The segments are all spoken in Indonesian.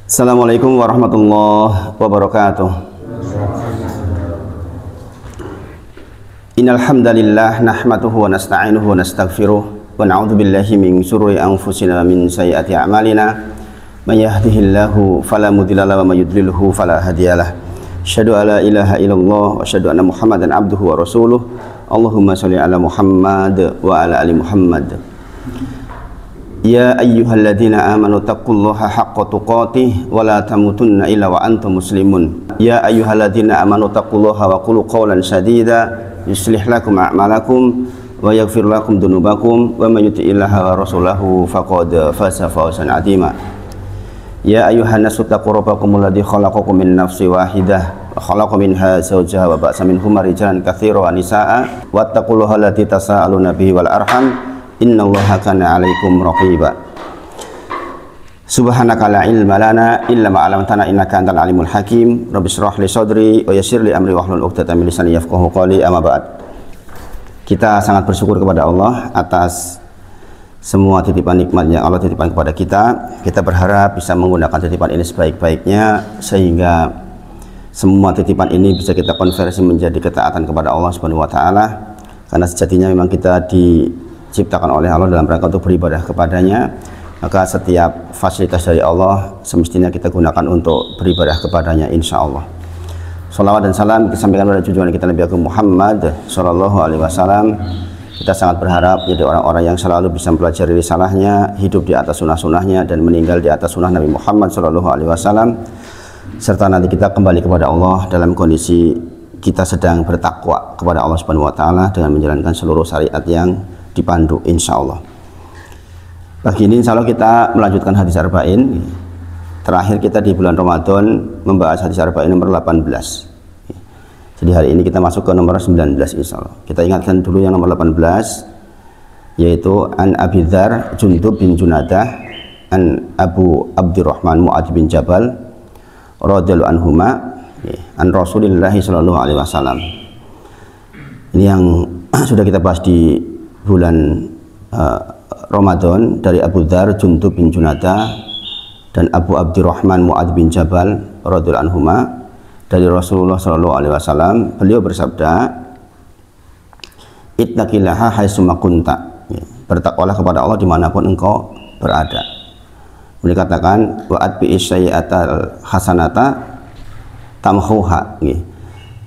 Assalamualaikum warahmatullahi wabarakatuh. Innal hamdalillah nahmaduhu wa nasta'inuhu wa nastaghfiruh wa na'udzu billahi min syururi anfusina min sayyiati a'malina. May yahdihillahu fala mudilla lahu wa may yudlilhu fala hadiyalah. Asyhadu an la ilaha illallah wa asyhadu anna Muhammadan abduhu wa rasuluh. Allahumma shalli ala Muhammad wa ala ali Muhammad. Ya ayyuhalladzina amanu taqullaha haqqa tuqatih wa la tamutunna illa wa antum muslimun. Ya ayyuhalladzina amanu taqullaha wa qulu qawlan sadida yuslih lakum a'malakum wa yaghfir lakum dhunubakum wa may yuti'illaha wa rasulahu faqad faza fawzan 'azima. Ya ayyuhan nasu taqu rabbakumul ladzi khalaqakum min nafsin wahidah wa khalaqa minha zawjaha wa ba'sa minhuma rijalan katsiran wa nisaa'a wattaqullaha allati tasaaluna bihi wal arham innallaha kana 'alaikum raqiba. Subhanaka la ilma lana illa ma 'allamtana innaka antal alimul hakim. Rabbi shrah li sadri wa yassir li amri wahlul 'uqdatam min lisani yafqahu qawli. Amma ba'd. Kita sangat bersyukur kepada Allah atas semua titipan nikmat yang Allah titipkan kepada kita. Kita berharap bisa menggunakan titipan ini sebaik-baiknya sehingga semua titipan ini bisa kita konversi menjadi ketaatan kepada Allah Subhanahu wa taala. Karena sejatinya memang kita diciptakan oleh Allah dalam rangka untuk beribadah kepadanya, maka setiap fasilitas dari Allah semestinya kita gunakan untuk beribadah kepadanya, insya Allah. Salawat dan salam disampaikan pada junjungan kita Nabi Agung Muhammad Sallallahu Alaihi Wasallam. Kita sangat berharap menjadi orang-orang yang selalu bisa mempelajari risalahnya, hidup di atas sunnah-sunnahnya, dan meninggal di atas sunnah Nabi Muhammad Sallallahu Alaihi Wasallam. Serta nanti kita kembali kepada Allah dalam kondisi kita sedang bertakwa kepada Allah Subhanahu Wa Taala dengan menjalankan seluruh syariat yang dipandu, insya Allah. Pagi ini insya Allah kita melanjutkan hadis arba'in. Terakhir kita di bulan Ramadan membahas hadis arba'in nomor 18. Jadi hari ini kita masuk ke nomor 19, insya Allah. Kita ingatkan dulu yang nomor 18, yaitu an Abi Dzar Jundub bin Junadah an Abu Abdurrahman Mu'adz bin Jabal radhiyallahu anhuma an Rasulillah sallallahu alaihi wasallam. Ini yang sudah kita bahas di bulan Ramadan dari Abu Dzar Jundub bin Junadah dan Abu Abdurrahman Mu'adz bin Jabal radhiyallahu anhuma dari Rasulullah sallallahu alaihi wasallam. Beliau bersabda, ittaqillaha haitsuma kunta, bertakwalah kepada Allah dimanapun engkau berada. Beliau katakan wa atbi'is sayyi'atal hasanata tamhuha.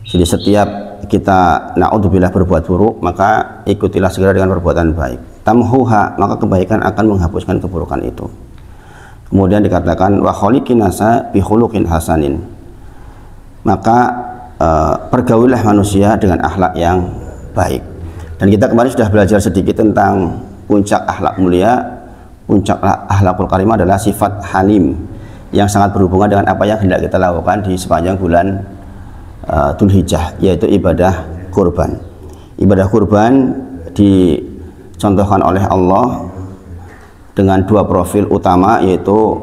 Jadi setiap kita naudzubillah berbuat buruk, maka ikutilah segera dengan perbuatan baik. Tamhuha, maka kebaikan akan menghapuskan keburukan itu. Kemudian dikatakan wa khaliqin nasa bi khuluqin hasanin, maka pergaulilah manusia dengan akhlak yang baik. Dan kita kemarin sudah belajar sedikit tentang puncak akhlak mulia. Puncak akhlakul karimah adalah sifat halim yang sangat berhubungan dengan apa yang hendak kita lakukan di sepanjang bulan Dzulhijjah, yaitu ibadah kurban. Ibadah kurban dicontohkan oleh Allah dengan dua profil utama, yaitu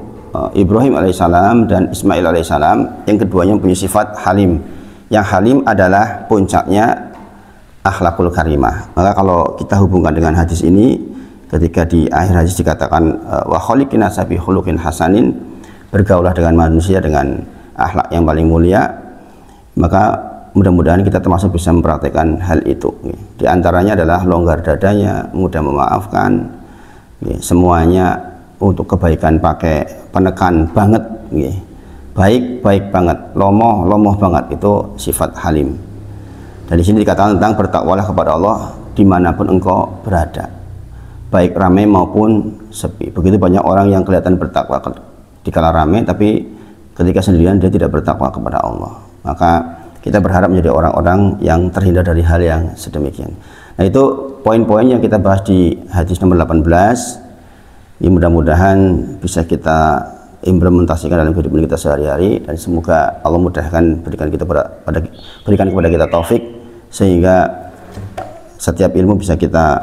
Ibrahim alaihissalam dan Ismail alaihissalam. Yang keduanya punya sifat halim. Yang halim adalah puncaknya akhlakul karimah. Maka kalau kita hubungkan dengan hadis ini, ketika di akhir hadis dikatakan wa khaliqin nasa bi khuluqin hasanin, bergaulah dengan manusia dengan akhlak yang paling mulia, maka mudah-mudahan kita termasuk bisa mempraktikkan hal itu. Di antaranya adalah longgar dadanya, mudah memaafkan, semuanya untuk kebaikan, pakai penekan banget, baik banget, lomoh banget, itu sifat halim. Dan di sini dikatakan tentang bertakwalah kepada Allah dimanapun engkau berada, baik ramai maupun sepi. Begitu banyak orang yang kelihatan bertakwa di kala ramai, tapi ketika sendirian dia tidak bertakwa kepada Allah. Maka kita berharap menjadi orang-orang yang terhindar dari hal yang sedemikian. Nah, itu poin-poin yang kita bahas di hadis nomor 18. Ya, mudah-mudahan bisa kita implementasikan dalam kehidupan kita sehari-hari, dan semoga Allah mudahkan, berikan kepada kita taufik sehingga setiap ilmu bisa kita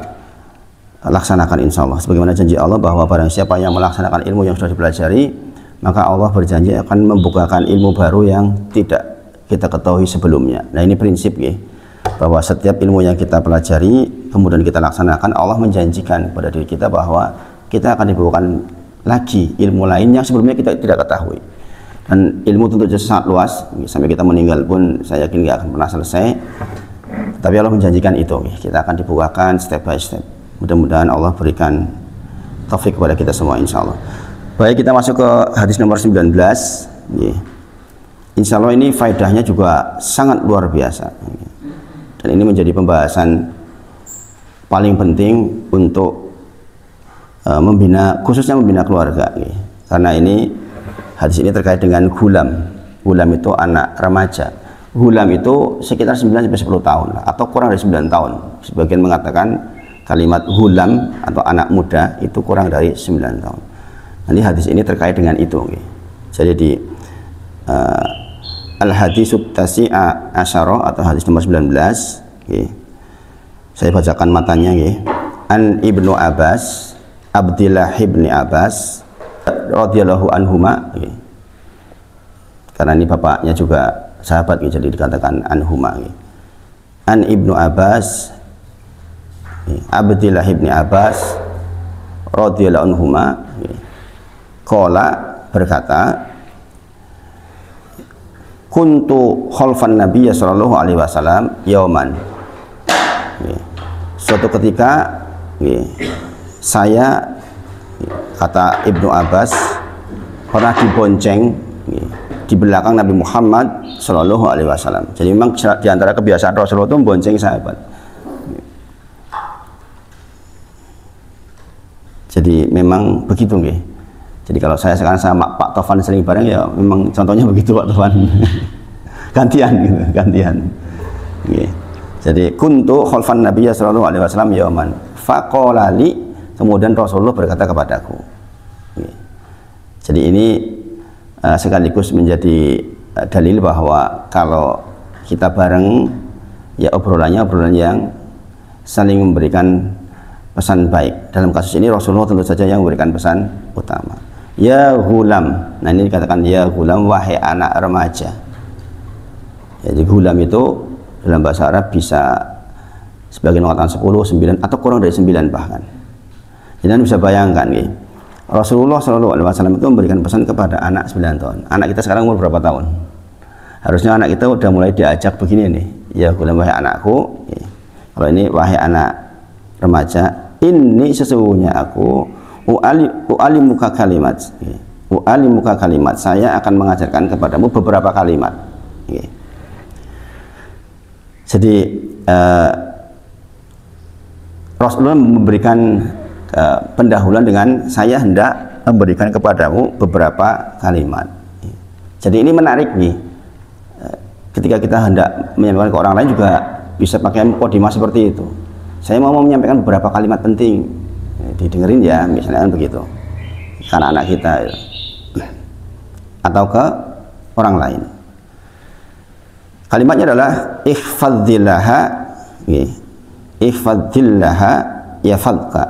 laksanakan, insya Allah. Sebagaimana janji Allah bahwa barang siapa yang melaksanakan ilmu yang sudah dipelajari, maka Allah berjanji akan membukakan ilmu baru yang tidak kita ketahui sebelumnya. Nah, ini prinsip ya, bahwa setiap ilmu yang kita pelajari kemudian kita laksanakan, Allah menjanjikan pada diri kita bahwa kita akan dibawakan lagi ilmu lain yang sebelumnya kita tidak ketahui. dan ilmu tentu saja sangat luas, sampai kita meninggal pun saya yakin nggak akan pernah selesai. Tapi Allah menjanjikan itu, kita akan dibukakan step by step. Mudah-mudahan Allah berikan taufik kepada kita semua, insya Allah. Baik, kita masuk ke hadis nomor 19. Insya Allah ini faedahnya juga sangat luar biasa, dan ini menjadi pembahasan paling penting untuk membina, khususnya membina keluarga, karena ini hadis ini terkait dengan gulam. Gulam itu anak remaja. Gulam itu sekitar 9-10 tahun atau kurang dari 9 tahun. Sebagian mengatakan kalimat gulam atau anak muda itu kurang dari 9 tahun. Nanti hadis ini terkait dengan itu. Jadi di al-hadisut tasi'a asyara atau hadis nomor 19, saya bacakan matanya. An Ibnu Abbas, Abdillah ibni Abbas radhiyallahu anhuma, karena ini bapaknya juga sahabat, jadi dikatakan anhuma. An Ibnu Abbas, Abdillah ibni Abbas radhiyallahu anhuma, qala, berkata, kuntu khalfan nabiyya sallallahu alaihi wasallam yauman. Suatu ketika saya, kata Ibnu Abbas, pernah dibonceng di belakang Nabi Muhammad Shallallahu Alaihi Wasallam. Jadi memang di antara kebiasaan Rasulullah itu membonceng sahabat. Jadi memang begitu, nggih. Jadi kalau saya sekarang sama Pak Tovan sering bareng, ya memang contohnya begitu Pak Tovan. Gantian gitu, gantian. Nggih. Jadi kuntu khalfan nabiyya sallallahu alaihi wasallam yauman faqala li, kemudian Rasulullah berkata kepadaku. Jadi ini sekaligus menjadi dalil bahwa kalau kita bareng, ya obrolan yang saling memberikan pesan baik. Dalam kasus ini Rasulullah tentu saja yang memberikan pesan utama. Ya gulam. Nah ini dikatakan ya gulam, wahai anak remaja. Jadi gulam itu dalam bahasa Arab bisa sebagian mengatakan 10, 9 atau kurang dari 9 bahkan. Jadi Anda bisa bayangkan, Rasulullah SAW itu memberikan pesan kepada anak 9 tahun. Anak kita sekarang umur berapa tahun? Harusnya anak kita udah mulai diajak begini nih. Ya gulam, wahai anakku. Kalau ini wahai anak remaja, ini sesungguhnya aku u'alimuka kalimat. U'alimuka kalimat. Saya akan mengajarkan kepadamu beberapa kalimat. Jadi Rasulullah memberikan pendahuluan dengan saya hendak memberikan kepadamu beberapa kalimat. Jadi ini menarik nih. Ketika kita hendak menyampaikan ke orang lain juga bisa pakai mukadimah seperti itu. Saya mau menyampaikan beberapa kalimat penting, didengerin ya, misalnya kan begitu. Karena anak kita atau ke orang lain. Kalimatnya adalah ihfadzillaha, ihfadzillaha yafadka,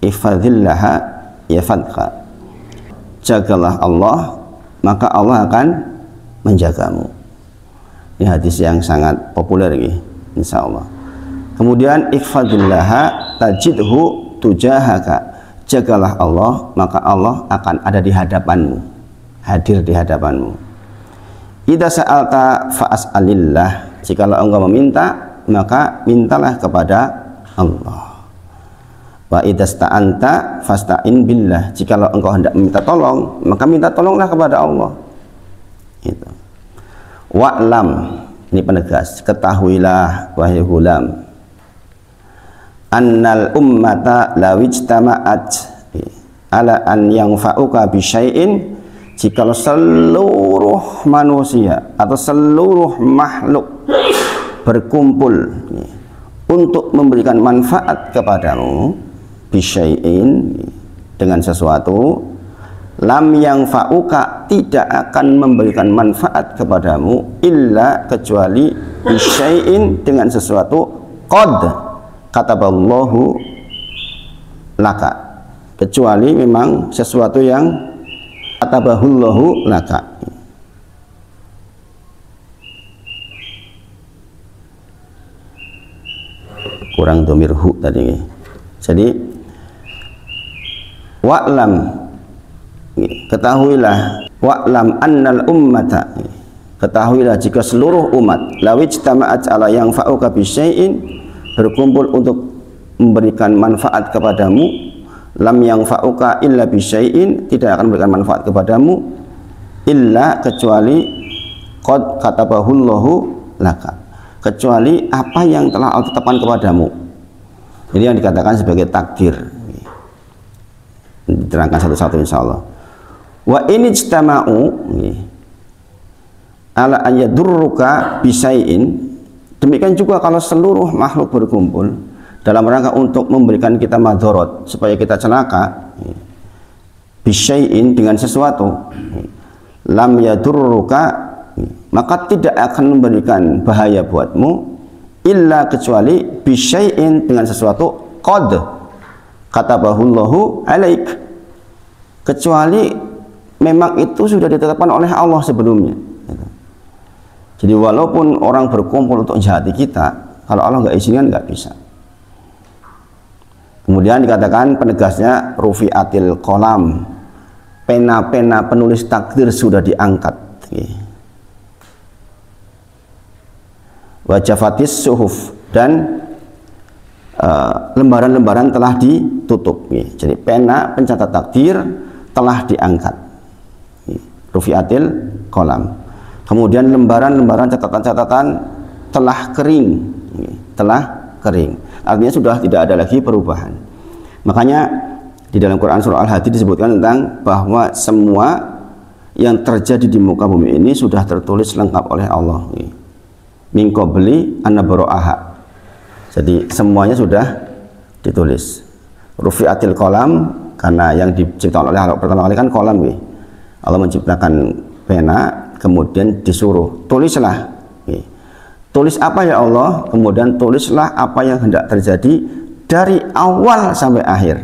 ihfadzillaha yafadka. Jagalah Allah, maka Allah akan menjagamu. Ini hadis yang sangat populer, insya Allah. Kemudian ihfadzillaha tajidhu tujahaka. Jagalah Allah, maka Allah akan ada di hadapanmu, hadir di hadapanmu. Idza sa'alta fa'as'alillah. Jikalau engkau meminta, maka mintalah kepada Allah. Wa idza sta'anta fasta'in billah. Jikalau engkau hendak meminta tolong, maka minta tolonglah kepada Allah. Itu. Wa'lam, ini penegas, ketahuilah wahai gulam, annal ummata lawijtama'at ala an yanfa'uka bi syai'in. Jikalau seluruh manusia atau seluruh makhluk berkumpul untuk memberikan manfaat kepadamu bisyai'in, dengan sesuatu, lam yang fa'uka, tidak akan memberikan manfaat kepadamu illa, kecuali bisyai'in, dengan sesuatu qad kataballahu laka, kecuali memang sesuatu yang katabahullahu laka. Kurang domir hu tadi. Jadi wa'lam, ketahuilah wa'lam annal ummata, ketahuilah jika seluruh umat lawijtama'at ala yanfa'uka bisyai'in, berkumpul untuk memberikan manfaat kepadamu, lam yanfa'uka illa bisyai'in, tidak akan memberikan manfaat kepadamu illa kecuali qad katabahullahu laka, kecuali apa yang telah Allah tetapkan kepadamu. Ini yang dikatakan sebagai takdir. Diterangkan satu-satu insyaallah. Wa in ijtama'u ala an yadurruka bisyai'in, demikian juga kalau seluruh makhluk berkumpul dalam rangka untuk memberikan kita madharat, supaya kita celaka, bisyai'in dengan sesuatu, lam yadurruka, maka tidak akan memberikan bahaya buatmu illa kecuali bisyai'in dengan sesuatu qad katabahullahu alaik, kecuali memang itu sudah ditetapkan oleh Allah sebelumnya. Jadi walaupun orang berkumpul untuk jahati kita, kalau Allah nggak izinkan nggak bisa. Kemudian dikatakan penegasnya rufi'atil qalam, pena-pena penulis takdir sudah diangkat. Wajafatis suhuf, dan lembaran-lembaran telah ditutup. Jadi pena pencatat takdir telah diangkat, rufi'atil qalam. Kemudian lembaran-lembaran catatan-catatan telah kering, artinya sudah tidak ada lagi perubahan. Makanya di dalam Quran surah Al-Hadid disebutkan tentang bahwa semua yang terjadi di muka bumi ini sudah tertulis lengkap oleh Allah. Min qabli an nabra'aha. Jadi semuanya sudah ditulis. Rufi'atil qalam, karena yang diciptakan oleh Allah pertama kali kan qalam. Allah menciptakan pena, kemudian disuruh tulislah. Tulis apa ya Allah? Kemudian tulislah apa yang hendak terjadi dari awal sampai akhir.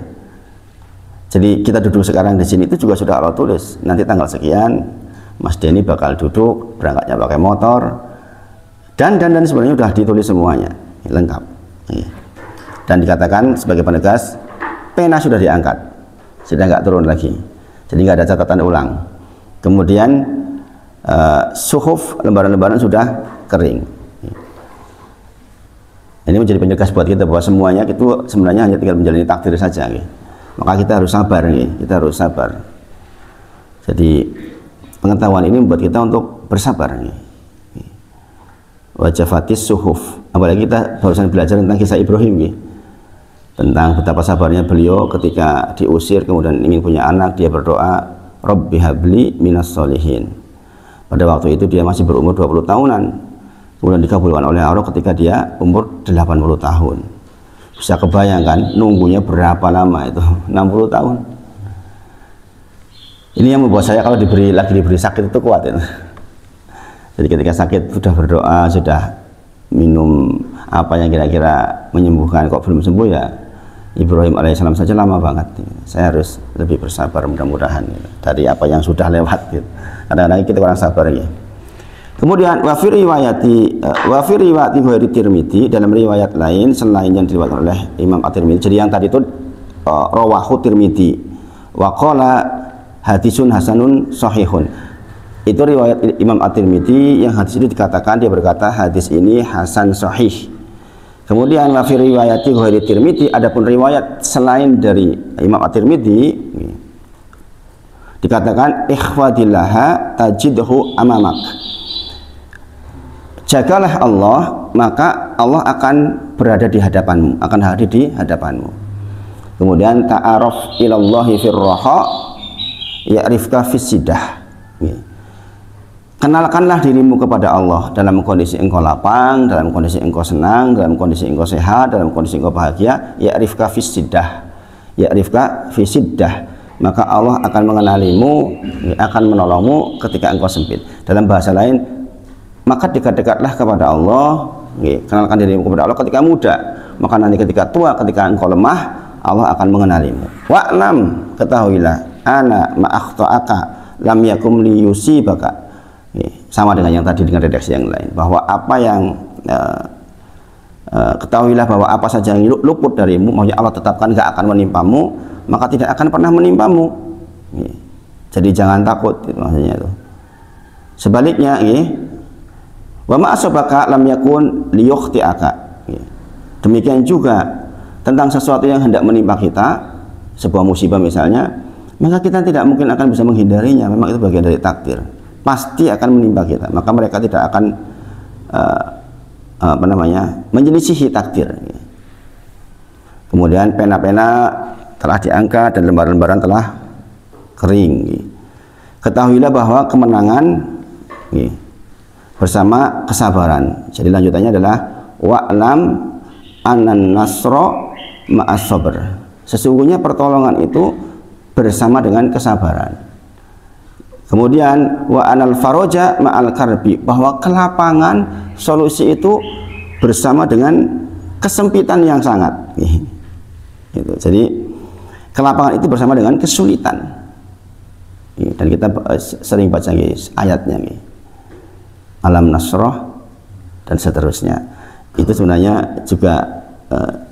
Jadi kita duduk sekarang di sini itu juga sudah Allah tulis. Nanti tanggal sekian Mas Denny bakal duduk, berangkatnya pakai motor, dan sebenarnya sudah ditulis semuanya, lengkap. Dan dikatakan sebagai penegas, pena sudah diangkat, sudah nggak turun lagi, jadi nggak ada catatan ulang. Kemudian suhuf, lembaran-lembaran sudah kering. Ini menjadi penegas buat kita bahwa semuanya itu sebenarnya hanya tinggal menjalani takdir saja. Maka kita harus sabar, kita harus sabar. Jadi pengetahuan ini membuat kita untuk bersabar. Wajafatis suhuf, apalagi kita barusan belajar tentang kisah Ibrahim, tentang betapa sabarnya beliau ketika diusir, kemudian ingin punya anak, dia berdoa, Rabbi habli minas solihin. Pada waktu itu dia masih berumur 20 tahunan, kemudian dikabulkan oleh Allah ketika dia umur 80 tahun. Bisa kebayangkan nunggunya berapa lama itu, 60 tahun. Ini yang membuat saya kalau lagi diberi sakit itu kuat ya. Jadi ketika sakit sudah berdoa, sudah minum apa yang kira-kira menyembuhkan, kok belum sembuh, ya Ibrahim alaihissalam saja lama banget. Saya harus lebih bersabar mudah-mudahan dari apa yang sudah lewat. Kadang-kadang kita kurang sabar ya. Kemudian wa fi riwayati Bukhari Tirmidzi, dalam riwayat lain selain yang diriwayatkan oleh Imam At-Tirmidzi. Jadi yang tadi itu rawahu Tirmidzi wa qala hadisun hasanun sahihun. Itu riwayat Imam At-Tirmidzi, yang hadis itu dikatakan, dia berkata hadis ini hasan sahih. Kemudian wa fi riwayati Bukhari Tirmidzi, adapun riwayat selain dari Imam At-Tirmidzi dikatakan ikhwadillaha tajidhu amamak. Jagalah Allah, maka Allah akan berada di hadapanmu, akan hadir di hadapanmu. Kemudian ta'aruf ilallahi firraha ya'rifka fisidah. Kenalkanlah dirimu kepada Allah dalam kondisi engkau lapang, dalam kondisi engkau senang, dalam kondisi engkau sehat, dalam kondisi engkau bahagia. Ya'rifka fisidah, ya'rifka fisidah. Maka Allah akan mengenalimu, akan menolongmu ketika engkau sempit. Dalam bahasa lain, maka dekat-dekatlah kepada Allah, kenalkan dirimu kepada Allah ketika muda, maka nanti ketika tua, ketika engkau lemah, Allah akan mengenalimu. Wa'lam, ketahuilah, ana ma'akhta'aka lam yakum li yusibaka. Sama dengan yang tadi dengan redaksi yang lain, bahwa apa yang ketahuilah bahwa apa saja yang luput darimu, maksudnya Allah tetapkan gak akan menimpamu, maka tidak akan pernah menimpamu. Jadi jangan takut itu maksudnya itu. Sebaliknya wa ma asabaka lam yakun liyukhti'aka. Demikian juga tentang sesuatu yang hendak menimpa kita, sebuah musibah misalnya, maka kita tidak mungkin akan bisa menghindarinya. Memang itu bagian dari takdir, pasti akan menimpa kita. Maka mereka tidak akan menyelisihi takdir. Kemudian pena-pena telah diangkat dan lembaran-lembaran telah kering. Ketahuilah bahwa kemenangan bersama kesabaran. Jadi lanjutannya adalah wa'lam anan nasra ma'as sabr. Sesungguhnya pertolongan itu bersama dengan kesabaran. Kemudian wa anal faraja ma'al karbi, bahwa kelapangan solusi itu bersama dengan kesempitan yang sangat. Gitu. Jadi kelapangan itu bersama dengan kesulitan. Dan kita sering baca ayatnya, alam nasroh dan seterusnya. Itu sebenarnya juga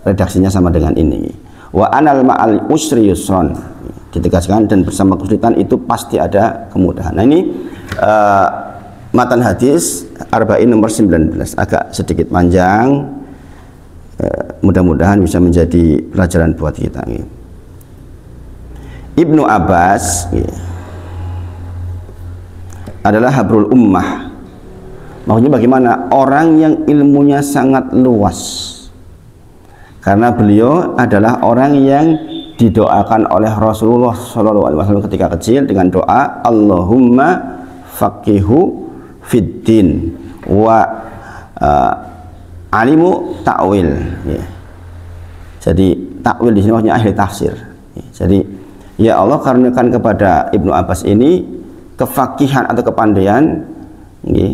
redaksinya sama dengan ini. Wa anal ma'al usri yusron, ditegaskan dan bersama kesulitan itu pasti ada kemudahan. Nah ini matan hadis Arba'in nomor 19, agak sedikit panjang, mudah-mudahan bisa menjadi pelajaran buat kita. Ibnu Abbas adalah habrul ummah. Maksudnya bagaimana? Orang yang ilmunya sangat luas, karena beliau adalah orang yang didoakan oleh Rasulullah SAW ketika kecil dengan doa Allahumma faqihu fiddin wa alimu ta'wil. Jadi takwil di sini maksudnya ahli tafsir. Jadi ya Allah, karuniakan kepada Ibnu Abbas ini kefakihan atau kepandaian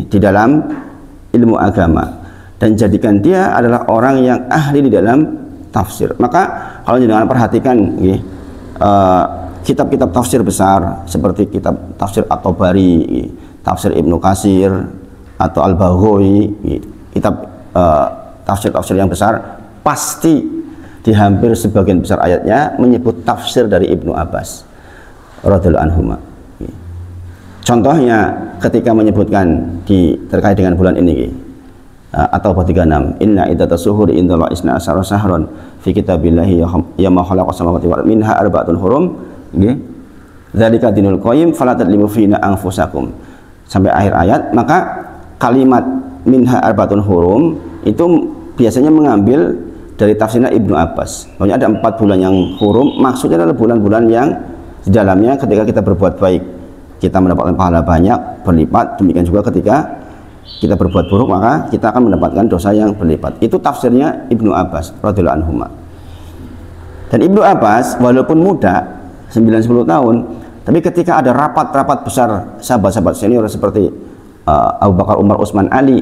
di dalam ilmu agama, dan jadikan dia adalah orang yang ahli di dalam tafsir. Maka kalau jangan perhatikan kitab-kitab tafsir besar seperti kitab tafsir At-Tabari, tafsir Ibnu Katsir atau Al-Baghawi, kitab tafsir-tafsir yang besar, pasti di hampir sebagian besar ayatnya menyebut tafsir dari Ibnu Abbas radhiyallahu anhuma. Contohnya ketika menyebutkan terkait dengan bulan ini, atau 36, inna iddatas syuhuri indallahi isna asyara syahran fi kitabillahi yawma khalaqas samawati wal arda minha arba'atun hurum, dzalika dinul qayyim fala tadlimu fina anfusakum, sampai akhir ayat. Maka kalimat minha arba'atun hurum itu biasanya mengambil dari tafsirnya Ibnu Abbas. Pokoknya ada 4 bulan yang hurum, maksudnya adalah bulan-bulan yang di dalamnya ketika kita berbuat baik kita mendapatkan pahala banyak berlipat, demikian juga ketika kita berbuat buruk maka kita akan mendapatkan dosa yang berlipat. Itu tafsirnya Ibnu Abbas radhiyallahu anhu. Dan Ibnu Abbas walaupun muda 9-10 tahun, tapi ketika ada rapat-rapat besar sahabat-sahabat senior seperti Abu Bakar, Umar, Utsman, Ali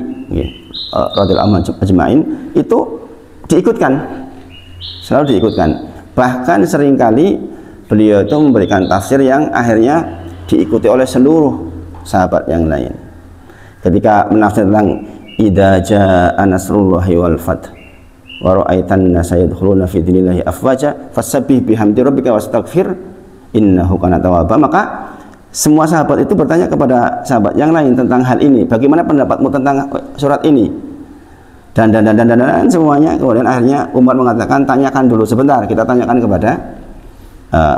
radhiyallahu anhum ajmain, itu diikutkan, selalu diikutkan. Bahkan seringkali beliau itu memberikan tafsir yang akhirnya diikuti oleh seluruh sahabat yang lain. Ketika menafsir tentang idza jaa nasrullahi wal fath wa ra'aitan nasa yadkhuluna fi dinillahi afwaja fasabbih bihamdi rabbika wastaghfir innahu kana tawwaba, maka semua sahabat itu bertanya kepada sahabat yang lain tentang hal ini, bagaimana pendapatmu tentang surat ini, dan semuanya. Kemudian akhirnya Umar mengatakan, tanyakan dulu sebentar, kita tanyakan kepada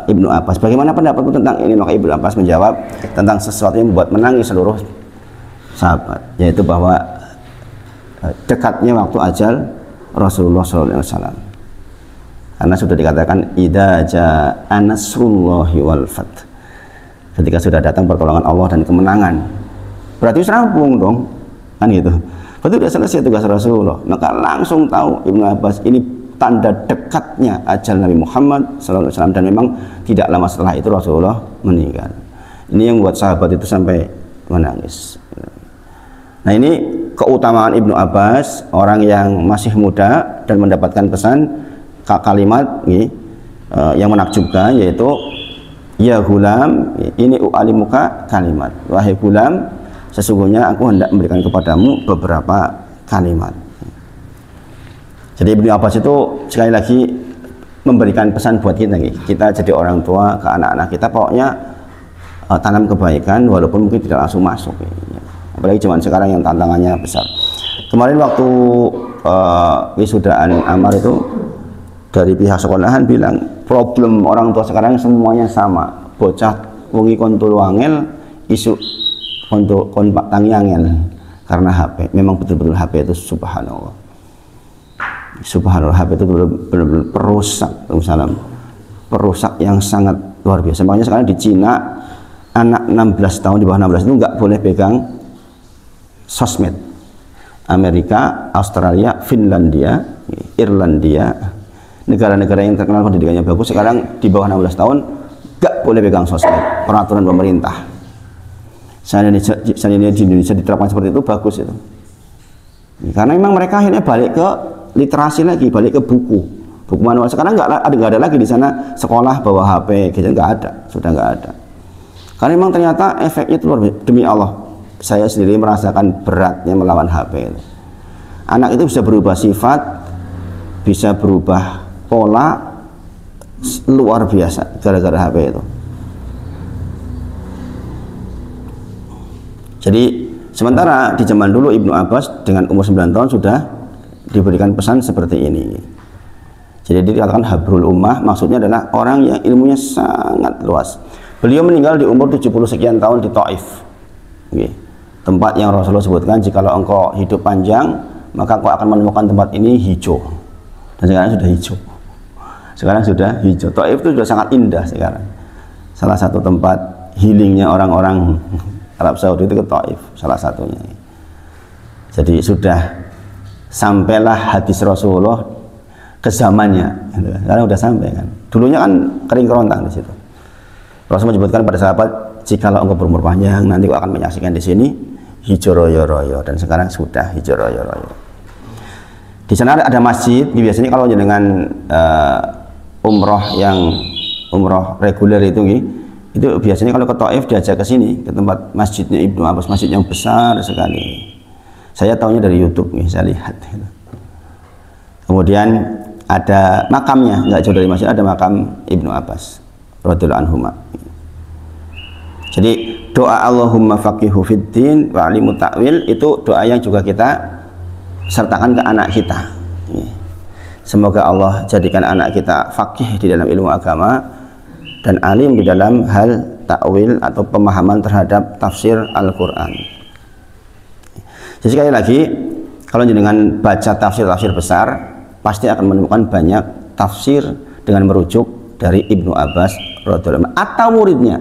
Ibnu Abbas, bagaimana pendapatmu tentang ini. Maka Ibnu Abbas menjawab tentang sesuatu yang membuat menangis seluruh sahabat, yaitu bahwa dekatnya waktu ajal Rasulullah SAW, karena sudah dikatakan idza jaa nasrullahi wal fath, ketika sudah datang pertolongan Allah dan kemenangan, berarti serampung dong, kan gitu. Betul, sudah selesai tugas Rasulullah. Maka langsung tahu Ibnu Abbas ini tanda dekatnya ajal Nabi Muhammad SAW, dan memang tidak lama setelah itu Rasulullah meninggal. Ini yang membuat sahabat itu sampai menangis. Nah, ini keutamaan Ibnu Abbas, orang yang masih muda dan mendapatkan pesan kalimat yang menakjubkan, yaitu ya gulam, ini u'alimuka kalimat, wahai gulam, sesungguhnya aku hendak memberikan kepadamu beberapa kalimat. Jadi Ibnu Abbas itu sekali lagi memberikan pesan buat kita, kita jadi orang tua ke anak-anak kita, pokoknya tanam kebaikan walaupun mungkin tidak langsung masuk. Apalagi zaman sekarang yang tantangannya besar. Kemarin waktu wisudaan Amar itu dari pihak sekolahan bilang problem orang tua sekarang semuanya sama, bocah wengi kontul wangel isu kon pak tangi angel karena HP. Memang betul-betul HP itu subhanallah HP itu benar-benar perusak yang sangat luar biasa. Makanya sekarang di Cina anak 16 tahun, di bawah 16 itu nggak boleh pegang sosmed. Amerika, Australia, Finlandia, Irlandia, negara-negara yang terkenal pendidikannya bagus sekarang di bawah 16 tahun nggak boleh pegang sosmed, peraturan pemerintah. Seandainya di Indonesia diterapkan seperti itu bagus itu, karena memang mereka akhirnya balik ke literasi lagi, balik ke buku manual. Sekarang nggak ada lagi di sana sekolah bawa HP, gitu nggak ada, sudah nggak ada. Karena memang ternyata efeknya itu luar biasa. Demi Allah, saya sendiri merasakan beratnya melawan HP itu. Anak itu bisa berubah sifat, bisa berubah pola luar biasa gara-gara HP itu. Jadi sementara di zaman dulu Ibnu Abbas dengan umur 9 tahun sudah diberikan pesan seperti ini. Jadi dikatakan habrul ummah, maksudnya adalah orang yang ilmunya sangat luas. Beliau meninggal di umur 70 sekian tahun di Taif, tempat yang Rasulullah sebutkan jikalau engkau hidup panjang maka engkau akan menemukan tempat ini hijau. Dan sekarang sudah hijau. Taif itu sudah sangat indah sekarang. Salah satu tempat healingnya orang-orang Arab Saudi itu ke Taif, salah satunya. Jadi sudah sampailah hadis Rasulullah ke zamannya, sekarang udah sampai kan. Dulunya kan kering kerontang di situ. Rasul menyebutkan pada sahabat, jikalau engkau berumur panjang nanti kau akan menyaksikan di sini hijau royo-royo, dan sekarang sudah hijau royo-royo. Di sana ada masjid. Biasanya kalau dengan umroh reguler itu biasanya kalau ke Taif diajak ke sini, ke tempat masjidnya Ibnu Abbas, masjid yang besar sekali. Saya tahunya dari YouTube nih, saya lihat. Kemudian ada makamnya, nggak jauh dari masjid ada makam Ibnu Abbas radhiyallahu anhu. Jadi doa Allahumma faqihu fiddin wa alimu ta'wil itu doa yang juga kita sertakan ke anak kita. Semoga Allah jadikan anak kita faqih di dalam ilmu agama dan alim di dalam hal ta'wil atau pemahaman terhadap tafsir Al-Quran. Jadi sekali lagi, kalau dengan baca tafsir-tafsir besar pasti akan menemukan banyak tafsir dengan merujuk dari Ibnu Abbas radhiyallahu anhu atau muridnya,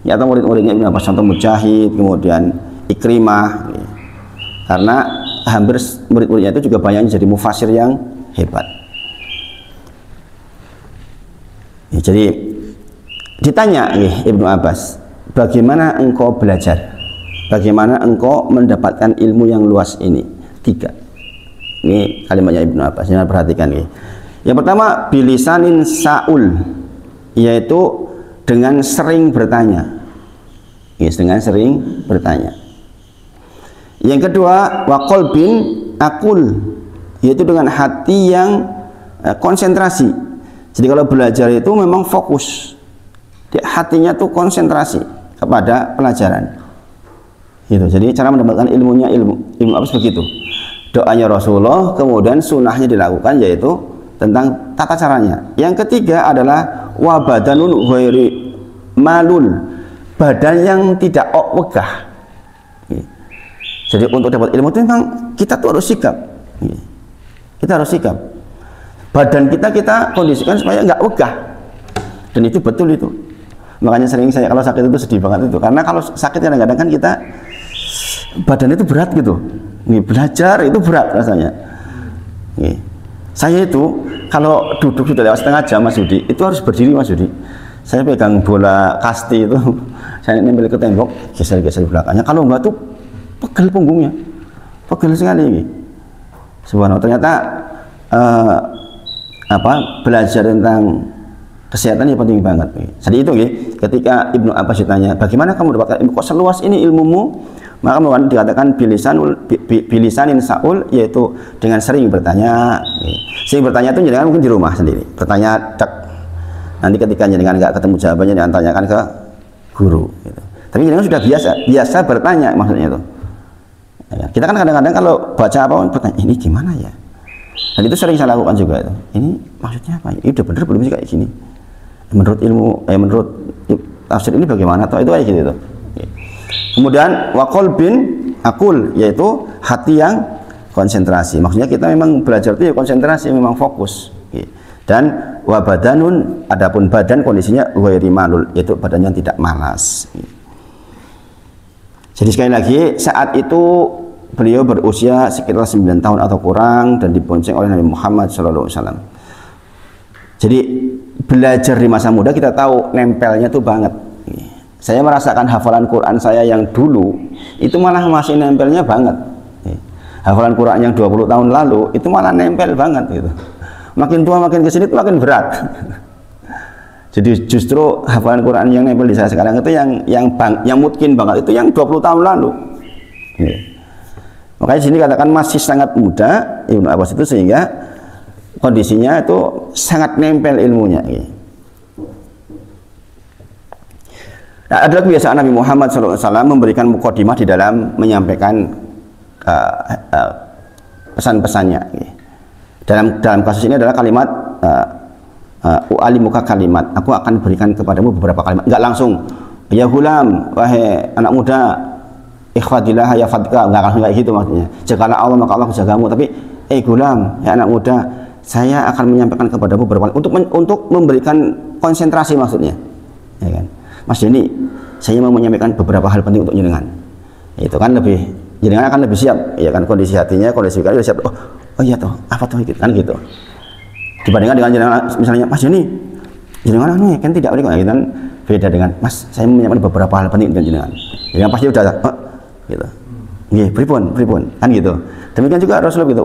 atau murid-muridnya Ibnu Abbas, contoh Mujahid, kemudian Ikrimah, karena hampir murid-muridnya itu juga banyak jadi mufasir yang hebat. Jadi ditanya Ibnu Abbas, bagaimana engkau belajar, bagaimana engkau mendapatkan ilmu yang luas ini? 3. Ini kalimatnya Ibnu Abbas, jangan perhatikan nih. Yang pertama, bilisanin sa'ul, yaitu dengan sering bertanya. Dengan sering bertanya. Yang kedua, wa qalbin aqul, yaitu dengan hati yang konsentrasi. Jadi kalau belajar itu memang fokus, hatinya tuh konsentrasi kepada pelajaran. Gitu. Jadi cara mendapatkan ilmu Abbas begitu. Doanya Rasulullah, kemudian sunnahnya dilakukan, yaitu tentang tata caranya. Yang ketiga adalah wabadanun ghairi malul, badan yang tidak wegah. Jadi untuk dapat ilmu itu memang kita tuh harus sikap. Kita harus sikap. Badan kita kondisikan supaya nggak wegah. Dan itu betul itu. Makanya sering saya kalau sakit itu sedih banget itu. Karena kalau sakit kadang-kadang kan kita badan itu berat gitu. Belajar itu berat rasanya. Saya itu kalau duduk sudah lewat setengah jam Mas Yudi, itu harus berdiri Mas Yudi. Saya pegang bola kasti itu, saya nempel ke tembok, geser-geser belakangnya. Kalau enggak tuh pegel punggungnya, pegel sekali. Subhanallah, ternyata belajar tentang kesehatan ini penting banget. Jadi itu ketika Ibnu Abbas ditanya, bagaimana kamu mendapatkan ilmu kok seluas ini ilmumu? Maka dikatakan bilisanin sa'ul, yaitu dengan sering bertanya. Sering bertanya itu jangan mungkin di rumah sendiri bertanya, nanti ketika jangan nggak ketemu jawabannya, jangan tanyakan ke guru gitu. Tapi jenengan sudah biasa bertanya maksudnya itu. Ya, kita kan kadang-kadang kalau baca apa bertanya ini gimana ya, dan itu sering saya lakukan juga itu. Ini maksudnya apa? Ini udah bener belum sih kayak gini? Menurut ilmu, menurut tafsir ini bagaimana? Atau itu kayak gitu itu. Kemudian waqol bin akul, yaitu hati yang konsentrasi. Maksudnya kita memang belajar itu ya konsentrasi, memang fokus. Dan wabadanun, adapun badan kondisinya ghairi malul, yaitu badannya tidak malas. Jadi sekali lagi saat itu beliau berusia sekitar 9 tahun atau kurang dan dibonceng oleh Nabi Muhammad SAW. Jadi belajar di masa muda kita tahu nempelnya tuh banget. Saya merasakan hafalan Quran saya yang dulu itu malah masih nempelnya banget. Hafalan Quran yang 20 tahun lalu itu malah nempel banget gitu. Makin tua makin kesini itu makin berat. Jadi justru hafalan Quran yang nempel di saya sekarang itu yang mungkin banget itu yang 20 tahun lalu. Makanya sini katakan masih sangat muda Ibnu Abbas itu, sehingga kondisinya itu sangat nempel ilmunya. Nah, adalah kebiasaan Nabi Muhammad SAW memberikan mukadimah di dalam menyampaikan pesan-pesannya. Dalam kasus ini adalah kalimat u'alimuka kalimat, aku akan berikan kepadamu beberapa kalimat. Enggak langsung ya gulam, wahai anak muda, ikhwadillah ya fadka, enggak langsung kayak gitu maksudnya. Jagalah Allah maka Allah menjagamu, tapi gulam, ya anak muda, saya akan menyampaikan kepadamu beberapa untuk memberikan konsentrasi maksudnya. Ya kan? Mas Denny, saya mau menyampaikan beberapa hal penting untuk jenengan. Itu kan jenengan akan lebih siap, ya kan, kondisi hatinya, kondisi pikirannya siap. Oh iya toh, apa toh gitu kan gitu. Dibandingkan dengan jenengan misalnya, Mas Denny, jenengan kan tidak boleh gitu kan, beda dengan Mas, saya menyiapkan beberapa hal penting dengan jenengan. Jenengan pasti udah gitu. Nggih, pripun kan gitu. Demikian juga Rasulullah gitu,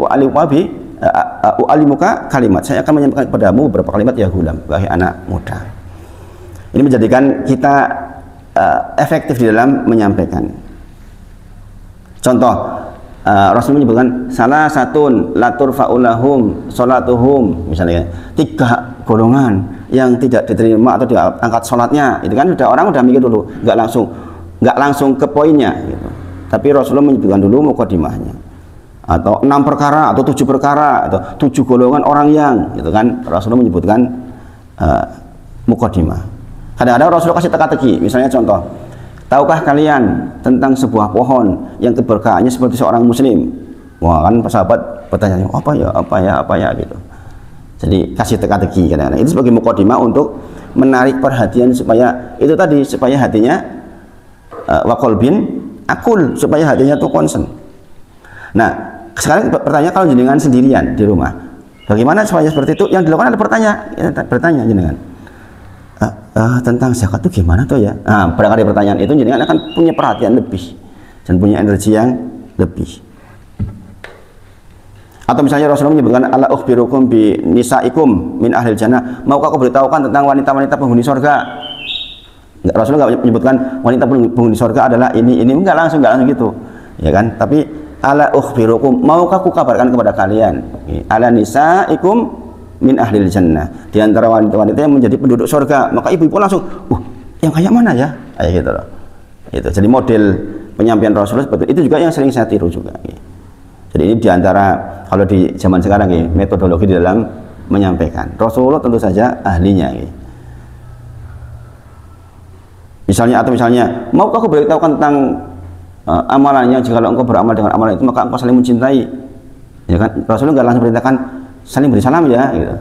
alimuka kalimat, saya akan menyampaikan kepadamu beberapa kalimat ya gulam, wahai anak muda. Ini menjadikan kita efektif di dalam menyampaikan. Contoh, Rasul menyebutkan salah satun latur faulahum salatuhum, misalnya 3 golongan yang tidak diterima atau diangkat sholatnya. Itu kan orang udah mikir dulu, nggak langsung ke poinnya gitu. Tapi Rasulullah menyebutkan dulu mukadimahnya, atau 6 perkara atau 7 perkara atau 7 golongan orang yang, gitu kan, Rasulullah menyebutkan mukadimah. Kadang-kadang Rasulullah kasih teka-teki, misalnya contoh, tahukah kalian tentang sebuah pohon yang keberkahannya seperti seorang muslim? Wah, kan sahabat bertanya, apa ya gitu. Jadi kasih teka-teki kadang-kadang. Itu sebagai mukadimah untuk menarik perhatian supaya itu tadi, supaya hatinya waqol bin akul, supaya hatinya tuh konsen. Nah, sekarang pertanyaan, kalau jenengan sendirian di rumah, bagaimana supaya seperti itu? Yang dilakukan adalah bertanya jenengan. Tentang zakat itu gimana tuh ya? Nah, barangkali pertanyaan itu jenengan akan punya perhatian lebih dan punya energi yang lebih. Atau misalnya Rasulullah menyebutkan ala ukhbirukum bi nisaikum min ahlil jannah, maukah aku beritahukan tentang wanita-wanita penghuni surga? Rasulullah nggak menyebutkan wanita penghuni surga adalah ini enggak langsung gitu, ya kan? Tapi ala ukhbirukum, maukah aku kabarkan kepada kalian ala nisaikum min ahlil jannah, di antara wanita-wanita yang menjadi penduduk surga. Maka ibu-ibu langsung, yang kayak mana ya? Kayak gitu loh. Itu. Jadi model penyampaian Rasulullah seperti itu juga yang sering saya tiru juga. Jadi ini diantara, kalau di zaman sekarang metodologi di dalam menyampaikan. Rasulullah tentu saja ahlinya. Misalnya, maukah aku beritahukan tentang amalannya, jika engkau beramal dengan amalan itu maka engkau saling mencintai. Ya kan? Rasulullah nggak langsung perintahkan saling beri salam ya gitu.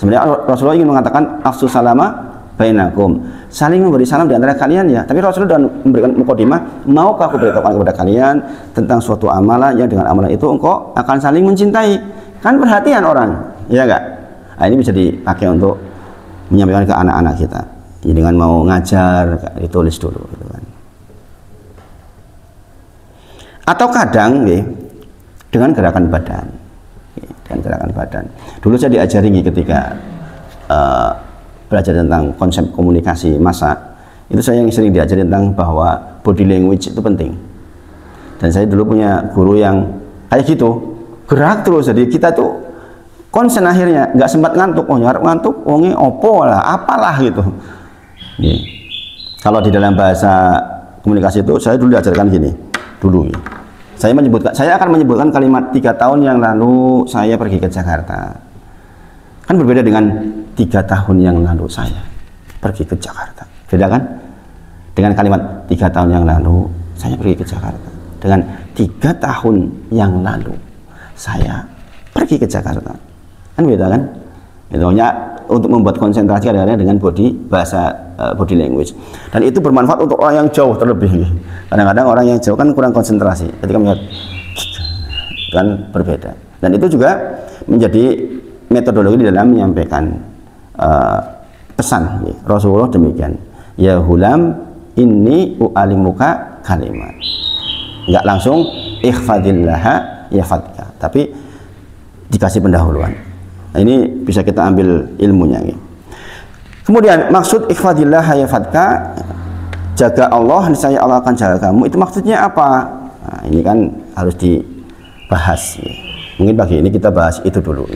Sebenarnya Rasulullah ingin mengatakan afsu salama bainakum, saling memberi salam di antara kalian ya. Tapi Rasulullah sudah memberikan mukadimah, maukah aku beritahukan kepada kalian tentang suatu amalan yang dengan amalan itu engkau akan saling mencintai. Kan perhatian orang, ya enggak? Nah, ini bisa dipakai untuk menyampaikan ke anak-anak kita. Jadi dengan mau ngajar, ditulis dulu gitu kan. Atau kadang dengan gerakan badan. Gerakan badan. Dulu saya diajari ketika belajar tentang konsep komunikasi massa, itu saya yang sering diajari tentang bahwa body language itu penting. Dan saya dulu punya guru yang kayak gitu, gerak terus, jadi kita tuh konsen akhirnya, nggak sempat ngantuk. Ngantuk, opo lah, apalah gitu. Kalau di dalam bahasa komunikasi itu saya dulu diajarkan gini, dulu ya. Saya akan menyebutkan kalimat 3 tahun yang lalu saya pergi ke Jakarta. Kan berbeda dengan 3 tahun yang lalu saya pergi ke Jakarta. Beda kan? Dengan kalimat 3 tahun yang lalu saya pergi ke Jakarta. Dengan 3 tahun yang lalu saya pergi ke Jakarta. Kan beda kan? Itu hanya untuk membuat konsentrasi kadang-kadang dengan bahasa body language. Dan itu bermanfaat untuk orang yang jauh terlebih. Kadang-kadang orang yang jauh kan kurang konsentrasi ketika melihat, kan berbeda. Dan itu juga menjadi metodologi di dalam menyampaikan pesan. Rasulullah demikian. Ya hulam inni u'alimuka kalimat. Enggak langsung ikhfadillaha yafadka, tapi dikasih pendahuluan. Nah, ini bisa kita ambil ilmunya. Kemudian maksud ikhfadillaha yafadka, jaga Allah, niscaya Allah akan jaga kamu. Itu maksudnya apa? Nah, ini kan harus dibahas. Mungkin pagi ini kita bahas itu dulu.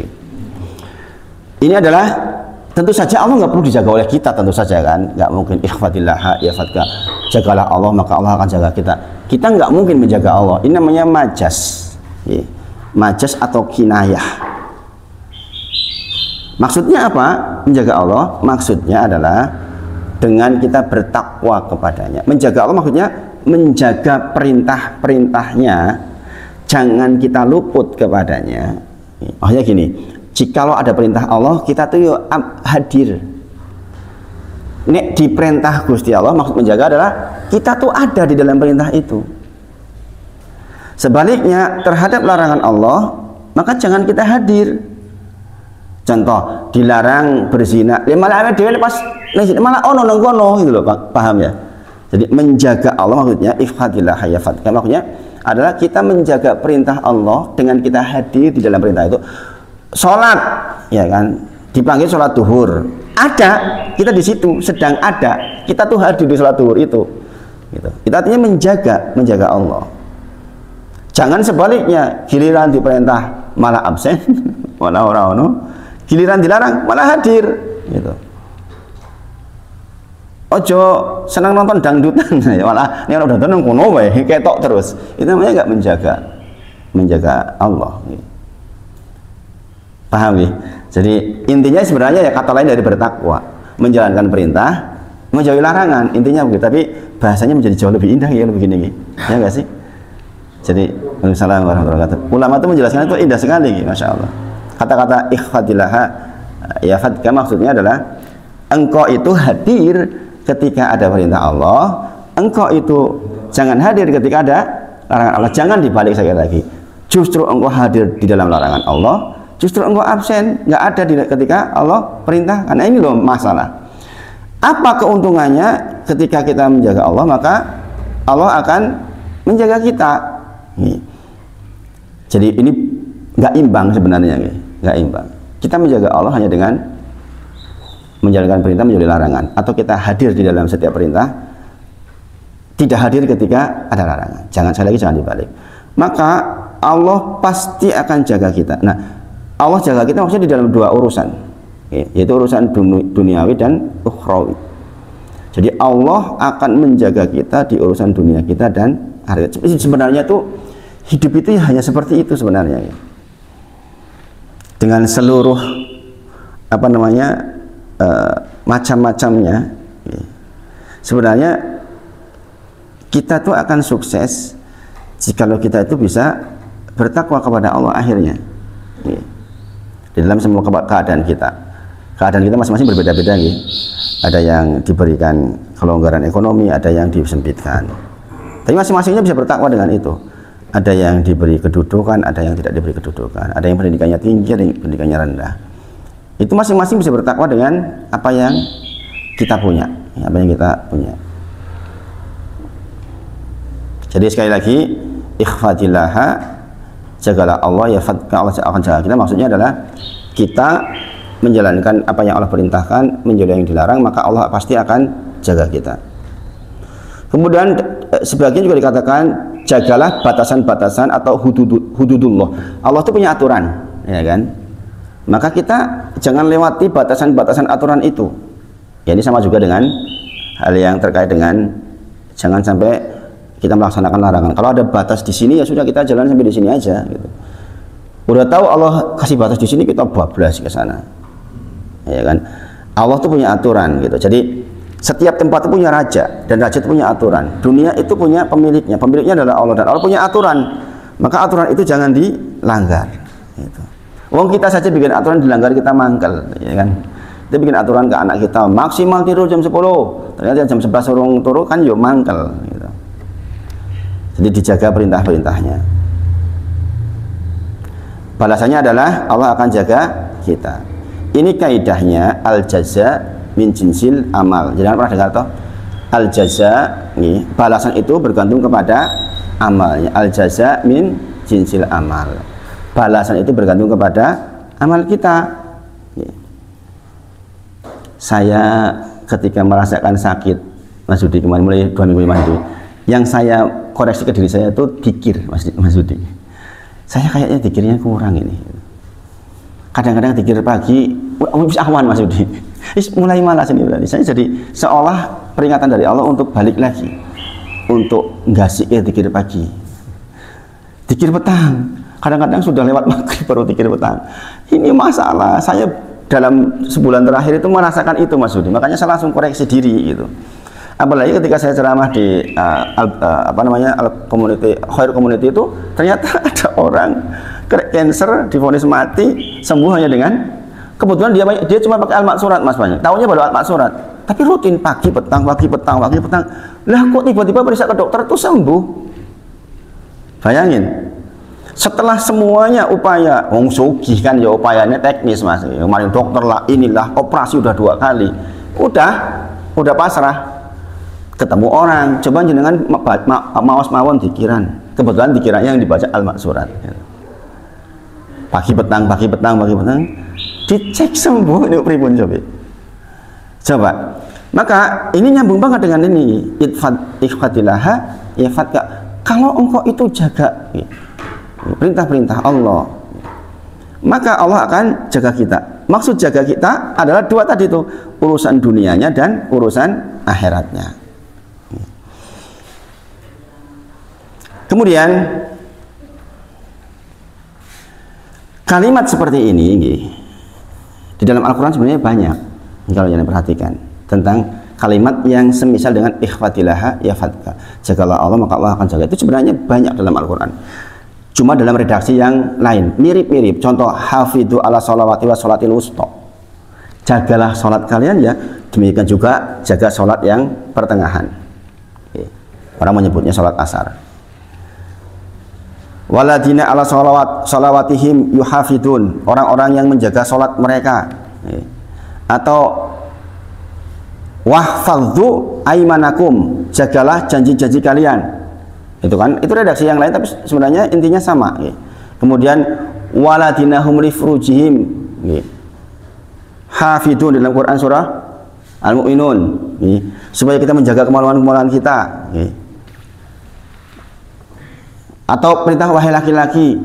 Ini adalah tentu saja Allah nggak perlu dijaga oleh kita, tentu saja kan, nggak mungkin ikhfadillaha yafadka, jagalah Allah maka Allah akan jaga kita. Kita nggak mungkin menjaga Allah. Ini namanya majas, majas atau kinayah. Maksudnya apa? Menjaga Allah maksudnya adalah dengan kita bertakwa kepadanya. Menjaga Allah maksudnya menjaga perintah-perintahnya, jangan kita luput kepadanya. Maksudnya gini, jikalau ada perintah Allah, kita tuh hadir. Nek di perintah Gusti Allah, maksud menjaga adalah kita tuh ada di dalam perintah itu. Sebaliknya terhadap larangan Allah, maka jangan kita hadir. Contoh, dilarang berzina, malah ono nongkono gitu loh, paham ya? Jadi menjaga Allah maksudnya ifhadillah hayafadka, maksudnya adalah kita menjaga perintah Allah dengan kita hadir di dalam perintah itu. Sholat, ya kan, dipanggil sholat duhur, ada, kita di situ sedang ada, kita tuh hadir di sholat duhur itu, gitu. Kita artinya menjaga Allah. Jangan sebaliknya, giliran diperintah malah absen, malah orang-orang, giliran dilarang malah hadir, gitu. Ojo senang nonton dangdutan, malah ini orang dangdutan kono wae ketok terus. Itu namanya nggak menjaga Allah. Gitu. Paham ya? Jadi intinya sebenarnya ya kata lain dari bertakwa, menjalankan perintah, menjauhi larangan, intinya begitu. Tapi bahasanya menjadi jauh lebih indah ya, lebih gini, ya nggak sih? Jadi Waalaikumsalam warahmatullahi wabarakatuh. Ulama itu menjelaskan itu indah sekali, masya Allah. Kata-kata ikhfadillaha yafadka maksudnya adalah engkau itu hadir ketika ada perintah Allah, engkau itu jangan hadir ketika ada larangan Allah. Jangan dibalik sekali lagi, justru engkau hadir di dalam larangan Allah, justru engkau absen, nggak ada ketika Allah perintah. Karena ini loh masalah. Apa keuntungannya ketika kita menjaga Allah, maka Allah akan menjaga kita. Jadi ini nggak imbang sebenarnya, nggak imbang. Kita menjaga Allah hanya dengan menjalankan perintah, menjauhi larangan, atau kita hadir di dalam setiap perintah, tidak hadir ketika ada larangan. Sekali lagi jangan dibalik. Maka Allah pasti akan jaga kita. Nah, Allah jaga kita maksudnya di dalam dua urusan, yaitu urusan duniawi dan ukhrawi. Jadi Allah akan menjaga kita di urusan dunia kita dan akhirat. Sebenarnya tuh hidup itu hanya seperti itu sebenarnya, dengan seluruh macam-macamnya. Sebenarnya kita tuh akan sukses jikalau kita itu bisa bertakwa kepada Allah akhirnya. Di dalam semua keadaan kita masing-masing berbeda-beda. Ada yang diberikan kelonggaran ekonomi, ada yang disempitkan, tapi masing-masingnya bisa bertakwa dengan itu. Ada yang diberi kedudukan, ada yang tidak diberi kedudukan, ada yang pendidikannya tinggi, ada yang pendidikannya rendah. Itu masing-masing bisa bertakwa dengan apa yang kita punya, Jadi sekali lagi, ikhfadillaha, jagalah Allah, yafadka, Allah akan jaga kita. Maksudnya adalah kita menjalankan apa yang Allah perintahkan, menjauhi yang dilarang, maka Allah pasti akan jaga kita. Kemudian sebagian juga dikatakan jagalah batasan-batasan atau hududullah. Allah itu punya aturan, ya kan? Maka kita jangan lewati batasan-batasan aturan itu. Ya, ini sama juga dengan hal yang terkait dengan jangan sampai kita melaksanakan larangan. Kalau ada batas di sini ya sudah kita jalan sampai di sini aja gitu. Udah tahu Allah kasih batas di sini kita bablas ke sana. Ya kan? Allah tuh punya aturan gitu. Jadi setiap tempat itu punya raja dan raja itu punya aturan. Dunia itu punya pemiliknya. Pemiliknya adalah Allah dan Allah punya aturan. Maka aturan itu jangan dilanggar gitu. Wong kita saja bikin aturan dilanggar kita mangkel, ya kan? Kita bikin aturan ke anak kita maksimal tidur jam 10. Ternyata jam 11 urung turu kan yo mangkel gitu. Jadi dijaga perintah-perintahnya. Balasannya adalah Allah akan jaga kita. Ini kaidahnya al jaza min jinsil amal. Jangan pernah dengar toh? Al jaza nih, balasan itu bergantung kepada amalnya. Al jaza min jinsil amal. Balasan itu bergantung kepada amal kita. Saya ketika merasakan sakit, Mas Yudi kemarin mulai 2 minggu itu, yang saya koreksi ke diri saya itu dikir, Mas Yudi. Saya kayaknya dikirnya kurang ini. Kadang-kadang dikir pagi, bisa awan Mas Yudi. Mulai malas ini berarti. Saya jadi seolah peringatan dari Allah untuk balik lagi, untuk ngasih dikir pagi, dikir petang. Kadang-kadang sudah lewat maghrib baru dikir petang. Ini masalah. Saya dalam sebulan terakhir itu merasakan itu Mas Yudi. Makanya saya langsung koreksi diri gitu. Apalagi ketika saya ceramah di community Khair Community itu, ternyata ada orang cancer divonis mati sembuh hanya dengan kebetulan dia cuma pakai al-maksurat Mas banyak. Tahunya baru al-maksurat. Tapi rutin pagi petang, pagi petang, pagi petang. Lah kok tiba-tiba periksa ke dokter itu sembuh. Bayangin. Setelah semuanya upaya, wong sugih kan ya upayanya teknis Mas. Kemarin dokter lah, inilah operasi udah 2 kali. Udah pasrah. Ketemu orang, coba jenengan maos mawon dikiran. Kebetulan dikirannya yang dibaca al-maksurat. Pagi petang, pagi petang, pagi petang. Dicek sembuh ini pripun coba. Coba. Maka ini nyambung banget dengan ini. Ikhfatilaha yafatka. Kalau engkau itu jaga perintah-perintah Allah, maka Allah akan jaga kita. Maksud jaga kita adalah 2 tadi itu, urusan dunianya dan urusan akhiratnya. Kemudian kalimat seperti ini di dalam Al-Quran sebenarnya banyak. Kalau jangan perhatikan tentang kalimat yang semisal dengan ikhfatilaha yafatka, jagalah Allah maka Allah akan jaga. Itu sebenarnya banyak dalam Al-Quran. Cuma dalam redaksi yang lain, mirip-mirip. Contoh, hafidhu ala sholawati wa sholatil wusta. Jagalah sholat kalian ya, demikian juga jaga sholat yang pertengahan. Orang menyebutnya sholat asar. Waladina ala sholawatihim yuhafidun. Orang-orang yang menjaga sholat mereka. Atau wahfadhu aimanakum. Jagalah janji-janji kalian. Itu kan, itu redaksi yang lain tapi sebenarnya intinya sama. Kemudian waladinahum li furujihim hafidun dalam Quran surah Al-Mu'minun, supaya kita menjaga kemaluan-kemaluan kita. Atau perintah wahai laki-laki,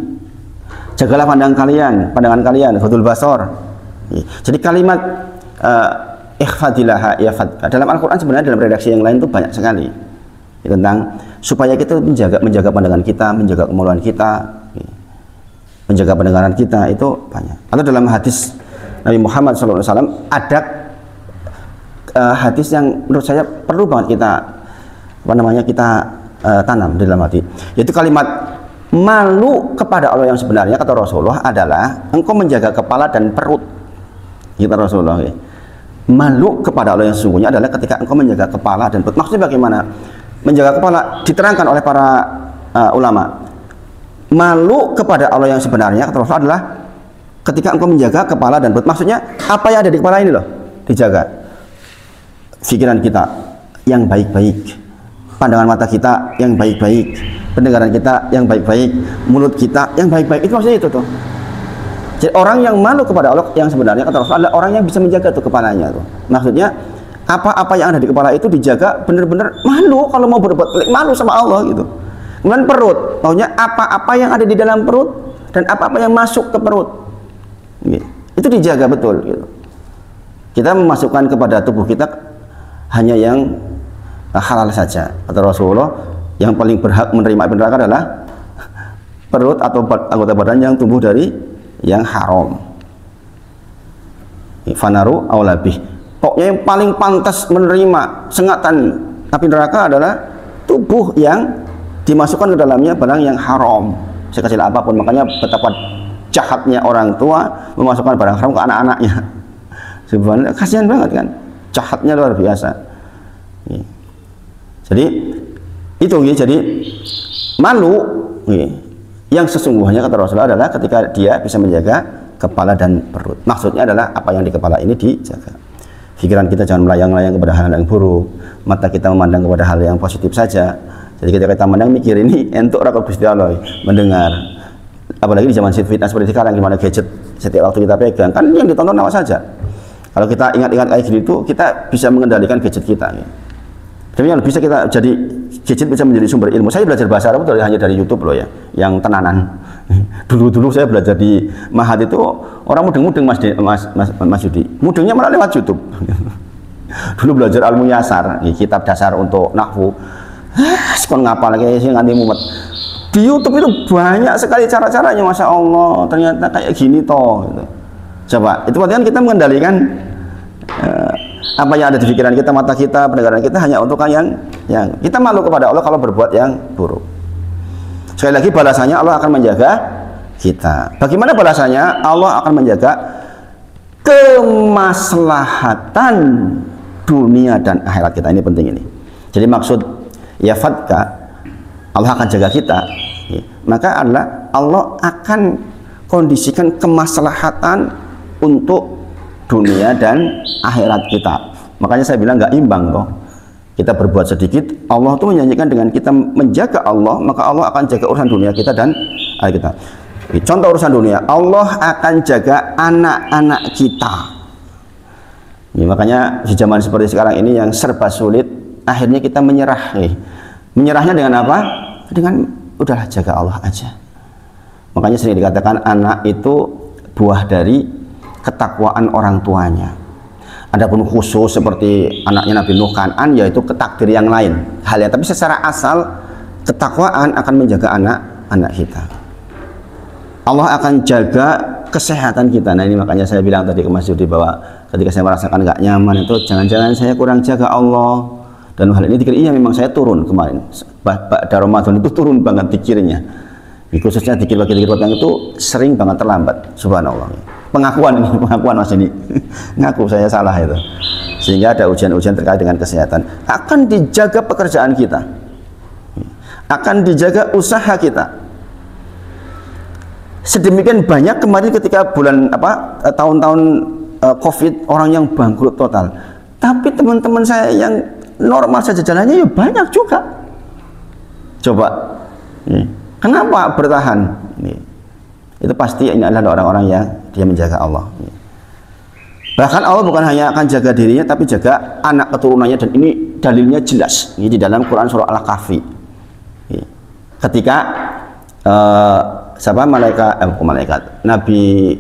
jagalah pandangan kalian, ghadul basar. Jadi kalimat ikhfadilaha yafatka dalam Al-Quran sebenarnya dalam redaksi yang lain itu banyak sekali tentang supaya kita menjaga pandangan kita, menjaga kemaluan kita, menjaga pendengaran kita, itu banyak. Atau dalam hadis Nabi Muhammad SAW ada hadis yang menurut saya perlu banget kita tanam di dalam hati, yaitu kalimat malu kepada Allah yang sebenarnya kata Rasulullah adalah engkau menjaga kepala dan perut. Kata Rasulullah, malu kepada Allah yang sesungguhnya adalah ketika engkau menjaga kepala dan perut. Maksudnya bagaimana? Menjaga kepala diterangkan oleh para ulama. Malu kepada Allah yang sebenarnya kata Rasulullah adalah ketika engkau menjaga kepala dan perut. Maksudnya apa yang ada di kepala ini loh dijaga. Pikiran kita yang baik-baik, pandangan mata kita yang baik-baik, pendengaran kita yang baik-baik, mulut kita yang baik-baik. Itu maksudnya itu tuh. Jadi orang yang malu kepada Allah yang sebenarnya kata Rasulullah adalah orang yang bisa menjaga tuh kepalanya tuh. Maksudnya apa-apa yang ada di kepala itu dijaga, benar-benar malu kalau mau berbuat baik, malu sama Allah gitu. Kemudian perut, maunya apa-apa yang ada di dalam perut dan apa-apa yang masuk ke perut, gitu. Itu dijaga betul gitu. Kita memasukkan kepada tubuh kita hanya yang halal saja. Kata Rasulullah, yang paling berhak menerima api neraka adalah perut atau anggota badan yang tumbuh dari yang haram. Fanaru aulabih. Pokoknya yang paling pantas menerima sengatan api neraka adalah tubuh yang dimasukkan ke dalamnya barang yang haram, sekecil apapun. Makanya betapa jahatnya orang tua memasukkan barang haram ke anak-anaknya. Sebenarnya kasihan banget kan, jahatnya luar biasa. Jadi itu ya, jadi malu yang sesungguhnya kata Rasulullah adalah ketika dia bisa menjaga kepala dan perut. Maksudnya adalah apa yang di kepala ini dijaga. Pikiran kita jangan melayang-layang kepada hal yang buruk, mata kita memandang kepada hal yang positif saja. Jadi ketika kita memandang, mikir ini entuk rakot Gusti Allah, mendengar. Apalagi di zaman fitness seperti sekarang, gimana gadget setiap waktu kita pegang, kan yang ditonton apa saja. Kalau kita ingat-ingat kayak gitu, kita bisa mengendalikan gadget kita. Tapi yang bisa kita jadi gadget bisa menjadi sumber ilmu. Saya belajar bahasa Arab hanya dari YouTube loh ya, yang tenanan. Dulu saya belajar di Mahat itu orang mudeng-mudeng Mas Yudi. Mudengnya malah lewat YouTube. Dulu belajar Al Muyassar, kitab dasar untuk nahwu. Sekon ngapal lagi sih nganti mumet. Di YouTube itu banyak sekali cara-caranya, Masya Allah. Ternyata kayak gini toh. Gitu. Coba, itu artinya kita mengendalikan apa yang ada di pikiran kita, mata kita, pendengaran kita hanya untuk yang kita malu kepada Allah kalau berbuat yang buruk. Sekali lagi balasannya Allah akan menjaga kita. Bagaimana balasannya? Allah akan menjaga kemaslahatan dunia dan akhirat kita. Ini penting ini. Jadi maksud ya fatka, Allah akan jaga kita. Maka adalah Allah akan kondisikan kemaslahatan untuk dunia dan akhirat kita. Makanya saya bilang nggak imbang toh. Kita berbuat sedikit, Allah tuh menyanyikan dengan kita menjaga Allah, maka Allah akan jaga urusan dunia kita dan akhirat kita. Contoh urusan dunia, Allah akan jaga anak-anak kita. Makanya di zaman seperti sekarang ini yang serba sulit, akhirnya kita menyerah. Menyerahnya dengan apa? Dengan udahlah jaga Allah aja. Makanya sering dikatakan anak itu buah dari ketakwaan orang tuanya. Adapun khusus seperti anaknya Nabi Nuh Kan'an, yaitu ketakdir yang lain halnya. Tapi secara asal ketakwaan akan menjaga anak-anak kita. Allah akan jaga kesehatan kita. Nah ini makanya saya bilang tadi ke Mas Yudi bahwa ketika saya merasakan nggak nyaman itu jangan-jangan saya kurang jaga Allah. Dan hal ini dikira iya memang saya turun kemarin. Pada Ramadan itu turun banget dikirnya. Khususnya dikir-dikir yang itu sering banget terlambat. Subhanallah. Pengakuan Mas ini. Ngaku saya salah itu. Sehingga ada ujian-ujian terkait dengan kesehatan. Akan dijaga pekerjaan kita. Akan dijaga usaha kita. Sedemikian banyak kemarin ketika bulan tahun-tahun Covid orang yang bangkrut total. Tapi teman-teman saya yang normal saja jalannya ya banyak juga. Coba. Kenapa bertahan? Itu pasti ini adalah orang-orang yang dia menjaga Allah. Bahkan Allah bukan hanya akan jaga dirinya, tapi jaga anak keturunannya, dan ini dalilnya jelas. Ini di dalam Quran surah Al-Kahfi. Ketika malaikat Nabi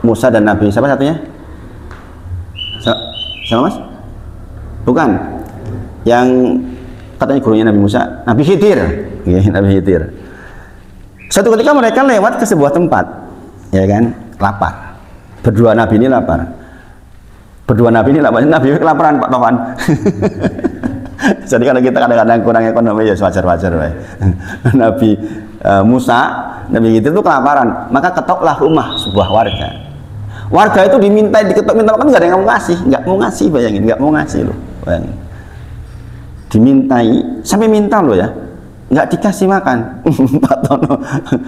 Musa dan Nabi siapa satunya? Siapa Mas? Bukan. Yang katanya gurunya Nabi Musa, Nabi Khidir. Nabi Khidir. Suatu ketika mereka lewat ke sebuah tempat, ya kan, lapar. Berdua Nabi ini lapar. Nabi kelaparan Pak Taufan. Jadi kalau kita kadang-kadang kurang ekonomi ya wajar-wajar. Nabi Musa, Nabi itu kelaparan, maka ketoklah rumah sebuah warga. Warga itu diketok minta makan, nggak ada yang mau ngasih, bayangin, nggak mau ngasih loh, bayangin. Dimintai, sampai minta loh ya. Nggak dikasih makan. Pak Tono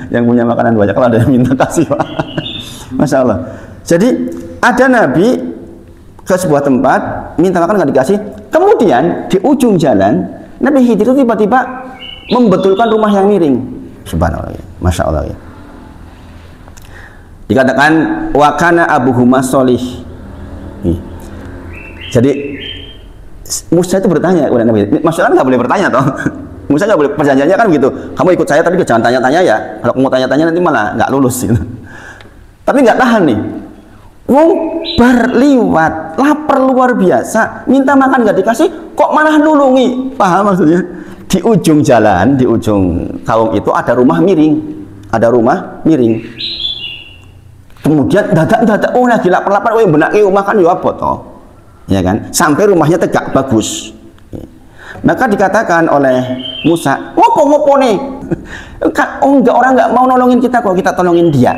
yang punya makanan banyak, kalau ada yang minta kasih Pak. Masya Allah. Jadi ada Nabi ke sebuah tempat minta makan nggak dikasih, kemudian di ujung jalan Nabi Khidir itu tiba-tiba membetulkan rumah yang miring. Subhanallah ya. Masya Allah ya. Dikatakan wakana abuhuma solih. Jadi Musa itu bertanya kepada Nabi, maksudnya nggak boleh bertanya toh. Musa nggak boleh, perjanjiannya kan begitu, kamu ikut saya tapi jangan tanya-tanya ya, kalau kamu tanya-tanya nanti malah nggak lulus gitu. Tapi nggak tahan nih, Wong bar liwat, lapar luar biasa, minta makan nggak dikasih, kok malah nulungi. Paham maksudnya? Di ujung jalan, di ujung kaum itu ada rumah miring, ada rumah miring. Kemudian dadak, oh lagi lapar-lapar, oh benak makan ya apa toh, ya kan? Sampai rumahnya tegak bagus. Maka dikatakan oleh Musa, ngopo nih? Oh enggak, orang nggak mau nolongin kita kok, kita tolongin dia.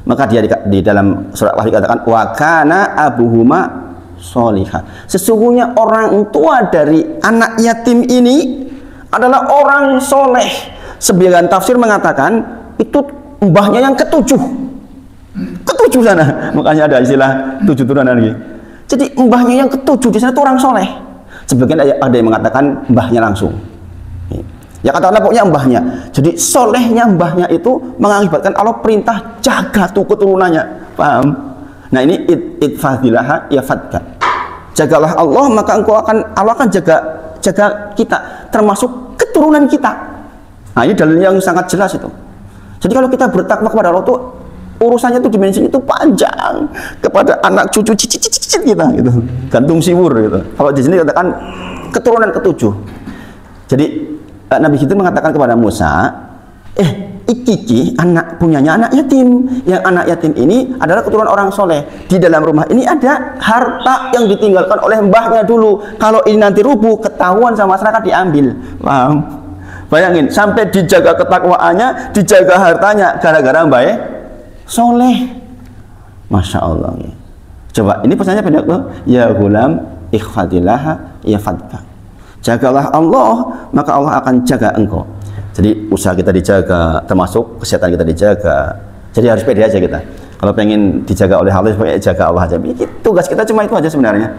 Maka dia di dalam surat Wahyu dikatakan wa kana abuhuma sholihah. Sesungguhnya orang tua dari anak yatim ini adalah orang soleh. Sebagian tafsir mengatakan itu mbahnya yang ketujuh sana. Makanya ada istilah 7 turunan lagi. Jadi mbahnya yang ketujuh di sana itu orang soleh. Sebagian ada yang mengatakan mbahnya langsung. Ya katakanlah pokoknya mbahnya. Jadi solehnya mbahnya itu mengakibatkan Allah perintah jaga tuh keturunannya. Paham? Nah ini itfadilaha ya fadka. Jagalah Allah maka Allah akan jaga kita, termasuk keturunan kita. Nah ini dalil yang sangat jelas itu. Jadi kalau kita bertakwa kepada Allah tuh urusannya tuh dimensinya itu panjang kepada anak cucu cicit kita gitu. Gantung siwur gitu. Kalau di sini katakan keturunan ketujuh. Jadi Nabi Khidir mengatakan kepada Musa, iki anak punyanya anak yatim. Yang anak yatim ini adalah keturunan orang soleh. Di dalam rumah ini ada harta yang ditinggalkan oleh mbahnya dulu. Kalau ini nanti rubuh, ketahuan sama masyarakat diambil. Paham? Bayangin, sampai dijaga ketakwaannya, dijaga hartanya, gara-gara mbahnya soleh. Masya Allah. Coba, ini pesannya pendek tuh. Ya gulam, ikhfadillaha ya fadka. Jagalah Allah, maka Allah akan jaga engkau. Jadi usaha kita dijaga, termasuk kesehatan kita dijaga. Jadi harus pede aja kita. Kalau pengen dijaga oleh Allah, jaga Allah aja. Tugas kita cuma itu aja sebenarnya.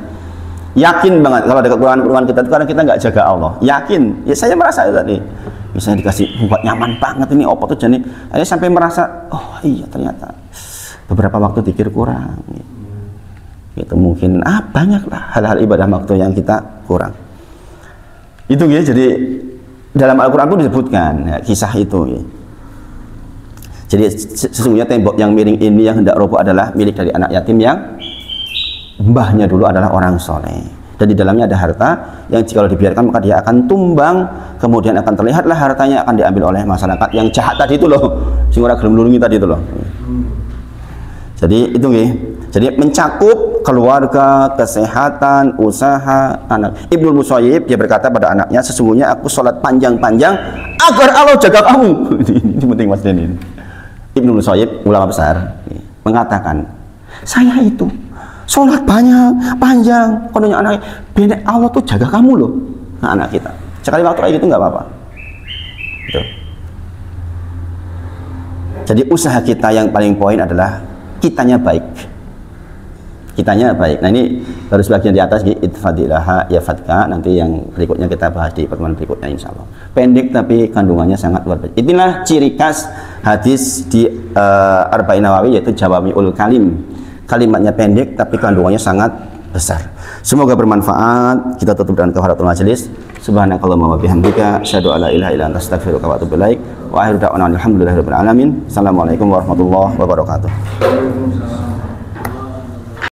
Yakin banget kalau ada kekurangan kita itu karena kita nggak jaga Allah. Yakin. Ya saya merasa itu tadi. Misalnya dikasih buat nyaman banget ini opo tuh jadi. Saya sampai merasa, oh iya ternyata beberapa waktu dikir kurang. Itu mungkin banyaklah hal-hal ibadah waktu yang kita kurang. Itu ya, jadi dalam Al-Quran pun disebutkan ya, kisah itu ya. Jadi sesungguhnya tembok yang miring ini yang hendak roboh adalah milik dari anak yatim yang mbahnya dulu adalah orang soleh, dan di dalamnya ada harta yang jika dibiarkan maka dia akan tumbang, kemudian akan terlihatlah hartanya akan diambil oleh masyarakat yang jahat tadi itu loh, sing ora gelem nulungi tadi itu loh. Jadi itu ya. Jadi mencakup keluarga, kesehatan, usaha, anak. Ibnu Musayyib dia berkata pada anaknya, sesungguhnya aku sholat panjang-panjang agar Allah jaga kamu. Ini penting Mas Denin. Ibnu Musayyib ulama besar mengatakan, saya itu sholat banyak, panjang, kononnya anak, benek Allah tuh jaga kamu loh. Nah, anak kita. Sekali waktu kayak gitu nggak apa-apa. Gitu. Jadi usaha kita yang paling poin adalah kitanya baik. Kitanya baik. Nah ini baru sebagian di atas, itfadilaha ya fadka. Nanti yang berikutnya kita bahas di pertemuan berikutnya insya Allah. Pendek tapi kandungannya sangat luar biasa. Inilah ciri khas hadis di Arba'in Nawawi, yaitu jawami'ul kalim. Kalimatnya pendek tapi kandungannya sangat besar. Semoga bermanfaat. Kita tutup dengan kafaratul majelis. Subhanakallahumma wa bihamdika asyhadu an la ilaha illa anta astaghfiruka wa atubu ilaik. Wa akhiru da'wana alhamdulillahirabbil alamin. Assalamualaikum warahmatullahi wabarakatuh.